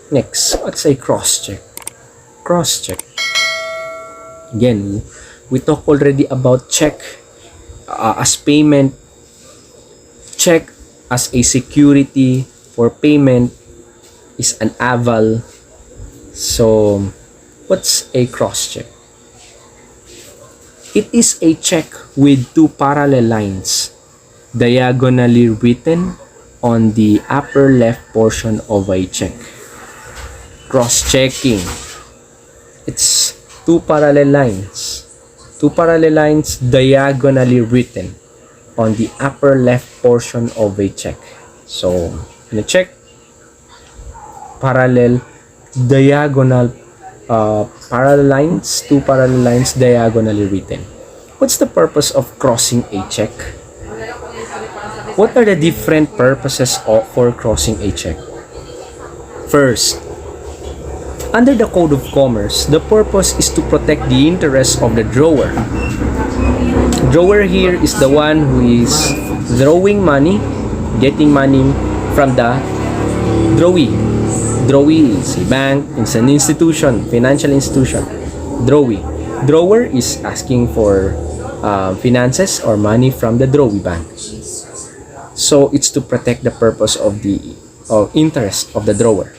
Next, what's a cross-check? Cross-check. Again, we talked already about check as payment, check as a security for payment is an aval. So, what's a cross-check? It is a check with two parallel lines diagonally written on the upper left portion of a check. Cross-checking. It's two parallel lines diagonally written on the upper left portion of a check. So, in a check, parallel lines, two parallel lines diagonally written. What's the purpose of crossing a check? What are the different purposes for crossing a check? First, under the Code of Commerce, the purpose is to protect the interests of the drawer. Drawer here is the one who is drawing money, getting money from the drawee. Drawee is a bank, it's an institution, financial institution. Drawee. Drawer is asking for finances or money from the drawee bank. So it's to protect the purpose of the interest of the drawer.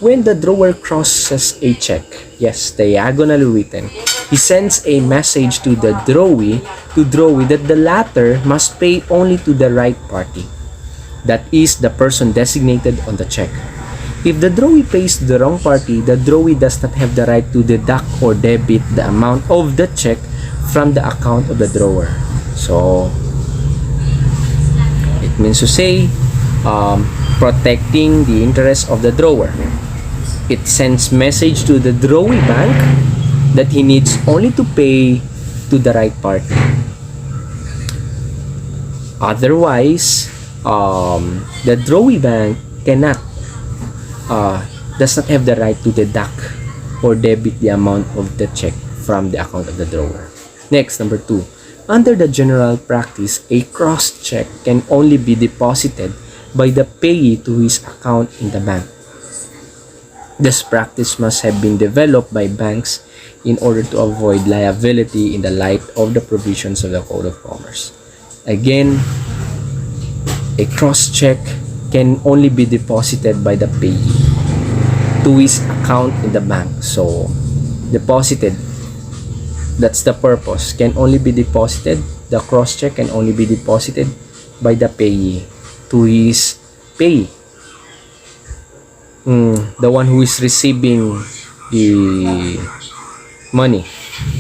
When the drawer crosses a check, yes, diagonally written, he sends a message to the drawee that the latter must pay only to the right party. That is the person designated on the check. If the drawee pays to the wrong party, the drawee does not have the right to deduct or debit the amount of the check from the account of the drawer. So, it means to say, protecting the interest of the drawer. It sends message to the drawee bank that he needs only to pay to the right party. Otherwise, the drawee bank does not have the right to deduct or debit the amount of the check from the account of the drawer. Next, number 2. Under the general practice, a cross-check can only be deposited by the payee to his account in the bank. This practice must have been developed by banks in order to avoid liability in the light of the provisions of the Code of Commerce. Again, a cross-check can only be deposited by the payee to his account in the bank. So, deposited, that's the purpose, can only be deposited, the cross-check can only be deposited by the payee to his payee. The one who is receiving the money,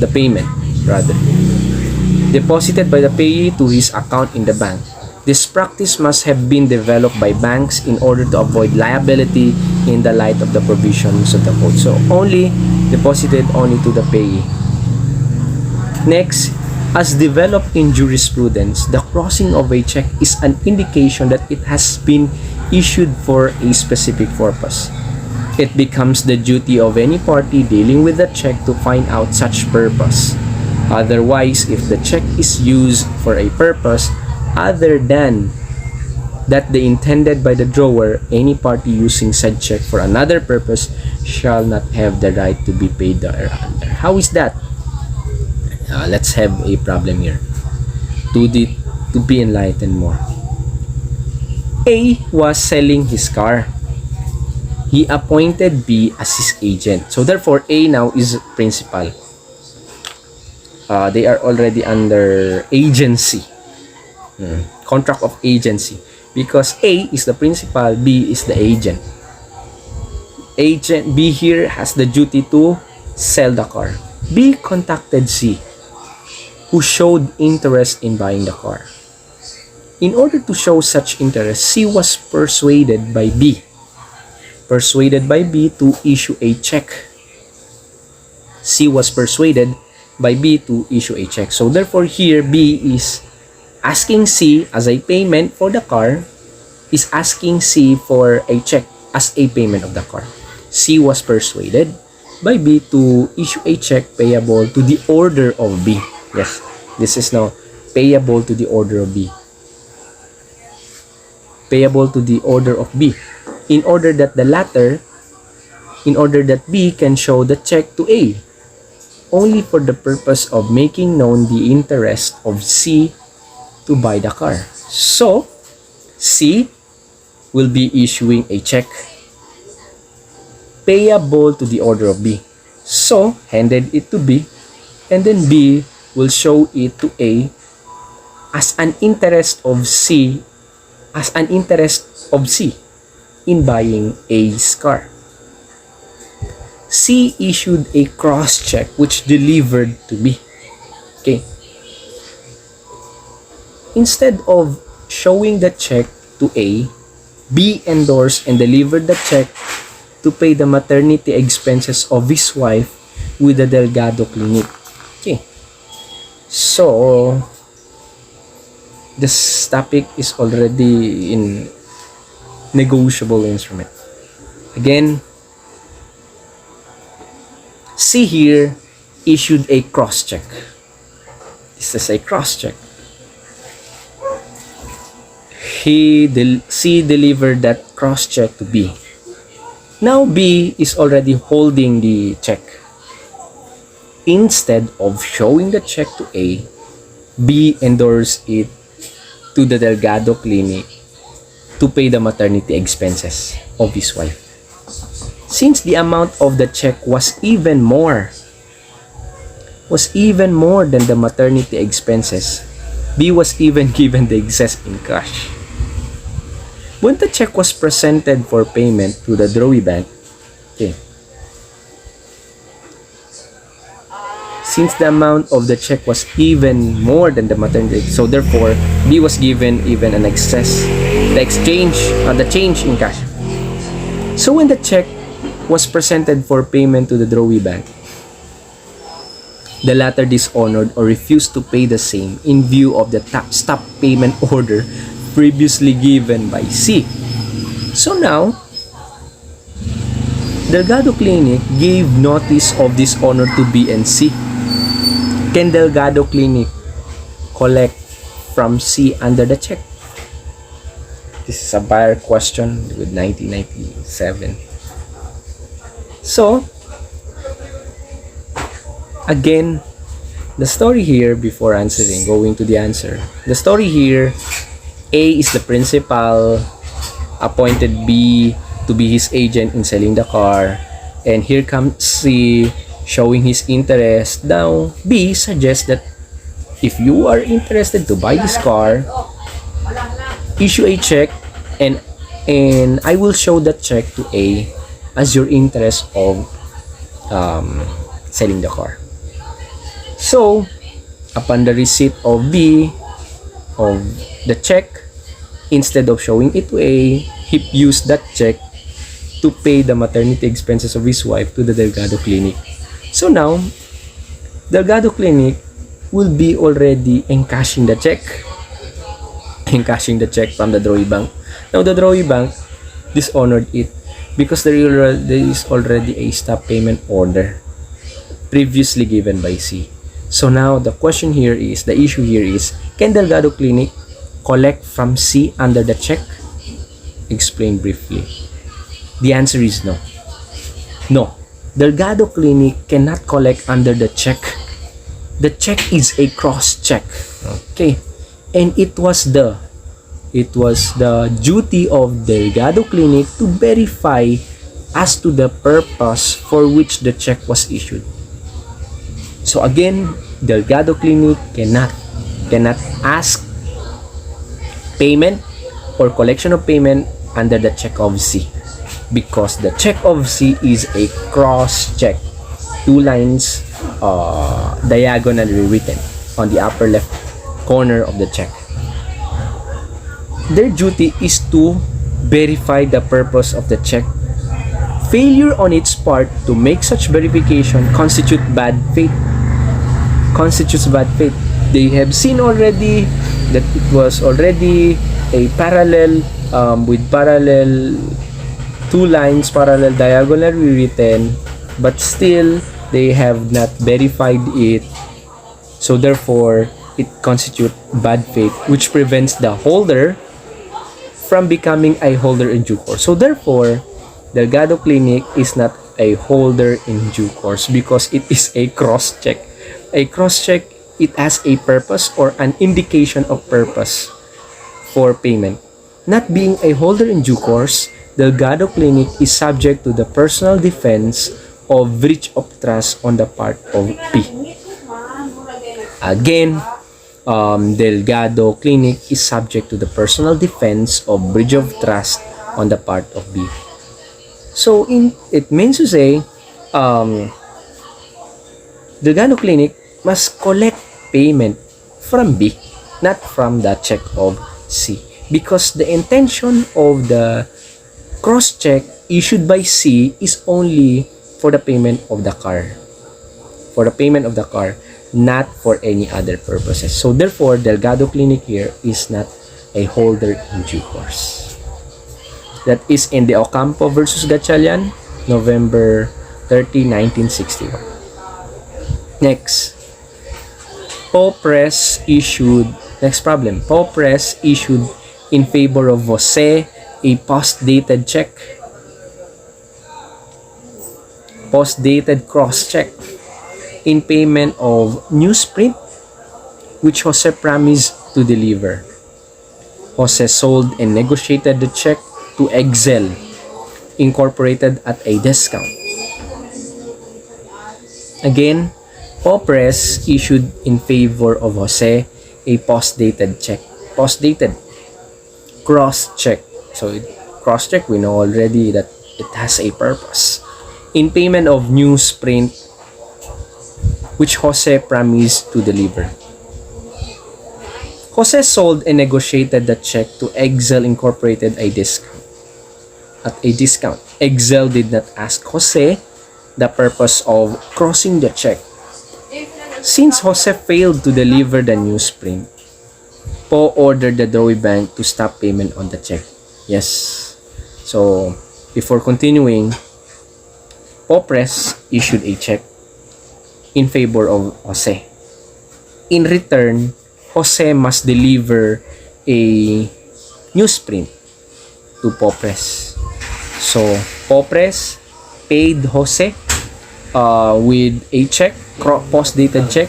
the payment rather, deposited by the payee to his account in the bank. This practice must have been developed by banks in order to avoid liability in the light of the provisions of the code. So only deposited only to the payee. Next, as developed in jurisprudence, the crossing of a check is an indication that it has been issued for a specific purpose. It becomes the duty of any party dealing with the check to find out such purpose. Otherwise, if the check is used for a purpose other than that the intended by the drawer, any party using said check for another purpose shall not have the right to be paid thereunder. How is that? Let's have a problem here to be enlightened more. A was selling his car. He appointed B as his agent. So therefore, A now is principal. They are already under agency. Contract of agency. Because A is the principal, B is the agent. Agent B here has the duty to sell the car. B contacted C, who showed interest in buying the car. In order to show such interest, C was persuaded by B to issue a check. C was persuaded by B to issue a check. So therefore here, B is asking C as a payment for the car, is asking C for a check as a payment of the car. C was persuaded by B to issue a check payable to the order of B. Yes, this is now payable to the order of B. Payable to the order of B, in order that the latter in order that B can show the check to A, only for the purpose of making known the interest of C to buy the car. So, C will be issuing a check payable to the order of B. So, handed it to B, and then B will show it to A as an interest of C, in buying A's car. C issued a cross-check which delivered to B. Okay. Instead of showing the check to A, B endorsed and delivered the check to pay the maternity expenses of his wife with the Delgado Clinic. Okay. So, this topic is already in negotiable instrument. Again, C here issued a cross-check. This is a cross-check. C delivered that cross-check to B. Now B is already holding the check. Instead of showing the check to A, B endorsed it to the Delgado Clinic to pay the maternity expenses of his wife. Since the amount of the check was even more than the maternity expenses, B was even given the excess in cash. When the check was presented for payment to the drawee bank, okay, since the amount of the check was even more than the maternity, so therefore B was given even an excess, the change in cash. So when the check was presented for payment to the drawee bank, the latter dishonored or refused to pay the same in view of the stop payment order previously given by C. So now, Delgado Clinic gave notice of dishonor to B and C. Can Delgado Clinic collect from C under the check? This is a buyer question with 1997. So, again, the story here, before answering, going to the answer, the story here, A is the principal, appointed B to be his agent in selling the car, and here comes C showing his interest. Now, B suggests that if you are interested to buy this car, issue a check, and I will show that check to A as your interest of selling the car. So, upon the receipt of B of the check, instead of showing it to A, he used that check to pay the maternity expenses of his wife to the Delgado Clinic. So now, Delgado Clinic will be already encashing the check from the drawee bank. Now, the drawee bank dishonored it because there is already a stop payment order previously given by C. So now the question here is, the issue here is, can Delgado Clinic collect from C under the check? Explain briefly. The answer is no. No. Delgado Clinic cannot collect under the check. The check is a cross check. Okay. And it was the duty of Delgado Clinic to verify as to the purpose for which the check was issued. So again, Delgado Clinic cannot ask payment or collection of payment under the check of C, because the check of C is a cross check, 2 lines diagonally written on the upper left corner of the check. Their duty is to verify the purpose of the check. Failure on its part to make such verification constitutes bad faith. They have seen already that it was already a parallel with parallel 2 lines parallel diagonally written, but still they have not verified it. So therefore, it constitutes bad faith, which prevents the holder from becoming a holder in due course. So therefore, Delgado Clinic is not a holder in due course because it is a cross-check. A cross-check, it has a purpose or an indication of purpose for payment. Not being a holder in due course, Delgado Clinic is subject to the personal defense of breach of trust on the part of P. Again, Delgado Clinic is subject to the personal defense of breach of trust on the part of B. So it means to say, Delgado Clinic must collect payment from B, not from the check of C, because the intention of the cross-check issued by C is only for the payment of the car. For the payment of the car, not for any other purposes. So therefore, Delgado Clinic here is not a holder in due course. That is in the Ocampo versus Gatchalian, November 30, 1961. Next, Popres issued, next problem, Popres issued in favor of Jose a post-dated check, post-dated cross-check in payment of newsprint which Jose promised to deliver. Jose sold and negotiated the check to Excel Incorporated at a discount. Again, Popres issued in favor of Jose a post-dated check. Post-dated cross-check. So cross-check, we know already that it has a purpose. In payment of newsprint which Jose promised to deliver. Jose sold and negotiated the check to Excel Incorporated at a discount. Excel did not ask Jose the purpose of crossing the check. Since Jose failed to deliver the newsprint, Po ordered the Drawee Bank to stop payment on the check. Yes. So, before continuing, Popres issued a check in favor of Jose. In return, Jose must deliver a newsprint to Popres. So, Popres paid Jose with a check, post-dated check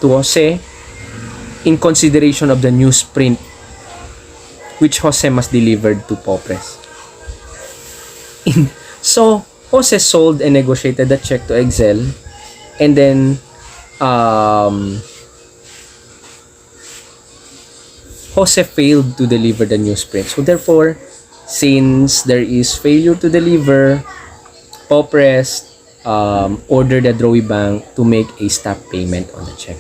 to Jose in consideration of the newsprint which Jose must deliver to Popres. So, Jose sold and negotiated the check to Excel, and then Jose failed to deliver the newsprint. So therefore, since there is failure to deliver, Popres ordered the Drawee Bank to make a stop payment on the check.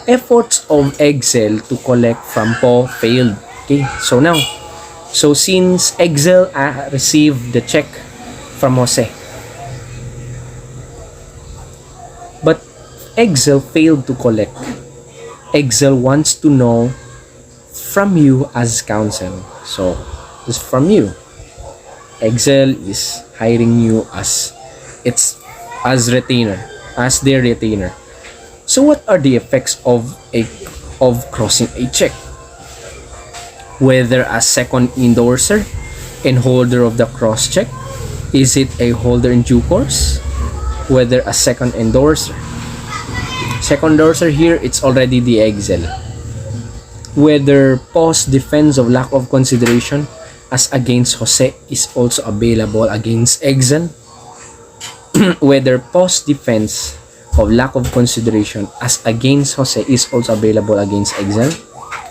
Efforts of Excel to collect from Po failed. Okay, so now, since Excel received the check from Jose, but Excel failed to collect, Excel wants to know from you as counsel. So, this from you. Excel is hiring you as retainer, as their retainer. So, what are the effects of crossing a check? Whether as second endorser and holder of the cross check, is it a holder in due course? Whether a second endorser. Second endorser here, it's already the Excel. Whether post defense of lack of consideration as against Jose is also available against Excel. Whether post defense of lack of consideration as against Jose is also available against Excel.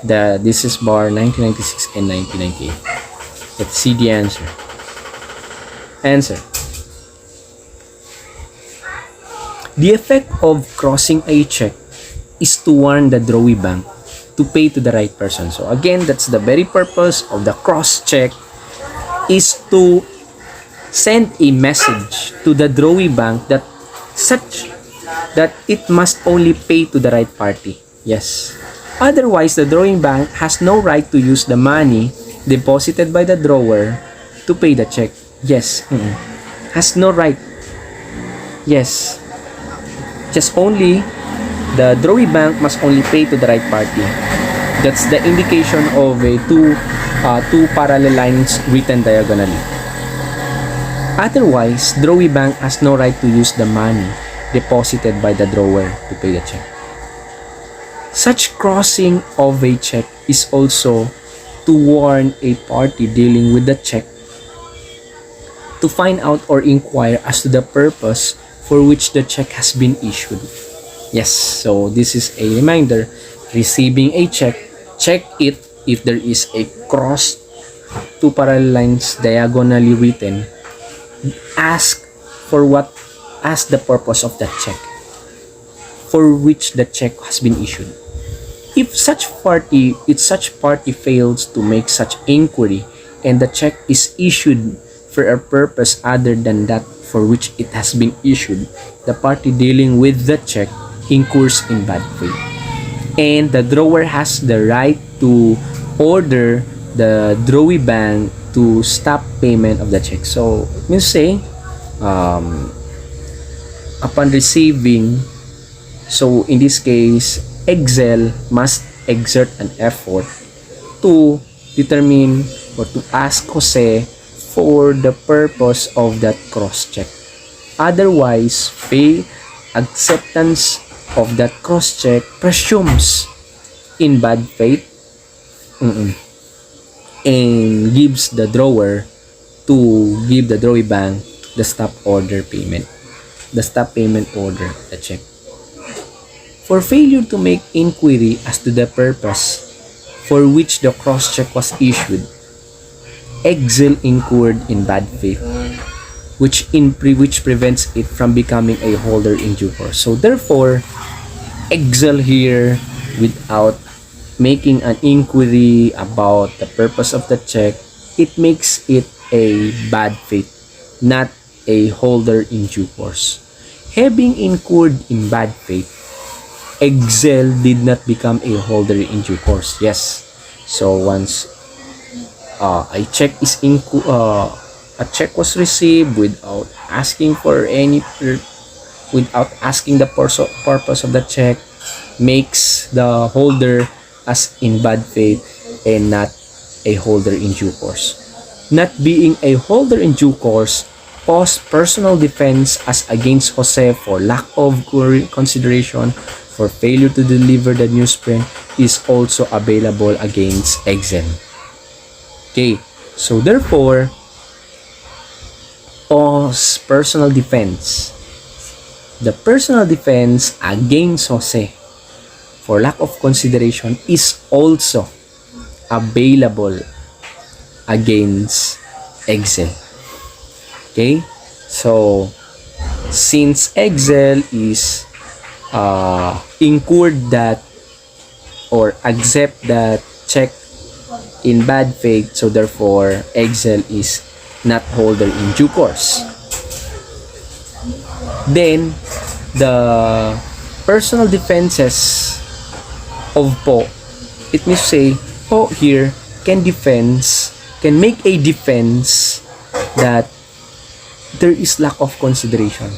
This is bar 1996 and 1998. Let's see the answer. Answer. The effect of crossing a check is to warn the Drawee Bank to pay to the right person. So again, that's the very purpose of the cross check, is to send a message to the Drawee Bank that it must only pay to the right party. Yes. Otherwise, the Drawee Bank has no right to use the money deposited by the drawer to pay the check. Yes. Has no right. Yes. Just only the Drawee Bank must only pay to the right party. That's the indication of a two parallel lines written diagonally. Otherwise, drawee bank has no right to use the money deposited by the drawer to pay the check. Such crossing of a check is also to warn a party dealing with the check to find out or inquire as to the purpose for which the check has been issued. Yes, so this is a reminder. Receiving a check, check it if there is a cross, two parallel lines diagonally written. Ask the purpose of that check for which the check has been issued. If such party fails to make such inquiry and the check is issued for a purpose other than that for which it has been issued, the party dealing with the check incurs in bad faith. And the drawer has the right to order the drawee bank to stop payment of the check. So, it means say, upon receiving, so in this case, Excel must exert an effort to determine or to ask Jose for the purpose of that cross-check. Otherwise, acceptance of that cross-check presumes in bad faith and gives the drawer to give the drawee bank the stop payment order, the check. For failure to make inquiry as to the purpose for which the cross-check was issued, Excel incurred in bad faith, which prevents it from becoming a holder in due course. So therefore, Excel here, without making an inquiry about the purpose of the check, it makes it a bad faith, not a holder in due course. Having incurred in bad faith, Excel did not become a holder in due course. Yes. So once a check was received without asking the purpose of the check, makes the holder as in bad faith and not a holder in due course. Not being a holder in due course, personal defense as against Jose for lack of consideration for failure to deliver the newsprint is also available against Excel. Okay, so therefore, personal defense. The personal defense against Jose for lack of consideration is also available against Excel. Okay, so since Excel is incurred that or accept that check in bad faith, so therefore Excel is not holder in due course. Then the personal defenses of Po, it means say Po here can make a defense that there is lack of consideration.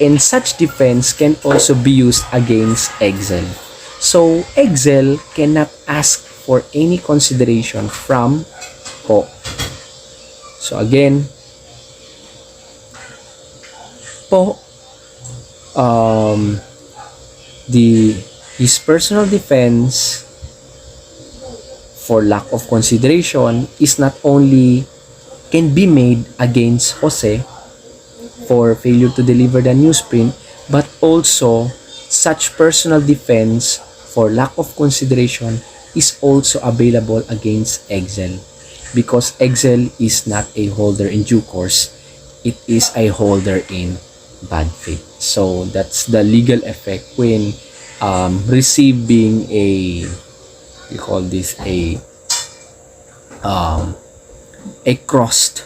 And such defense can also be used against Excel. So Excel cannot ask for any consideration from Po. So again, Po, his personal defense for lack of consideration is not only can be made against Jose for failure to deliver the newsprint, but also such personal defense for lack of consideration is also available against Excel, because Excel is not a holder in due course, it is a holder in bad faith. So that's the legal effect when receiving a, we call this a crossed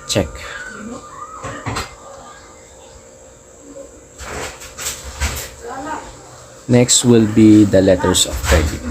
check. Next will be the letters of credit.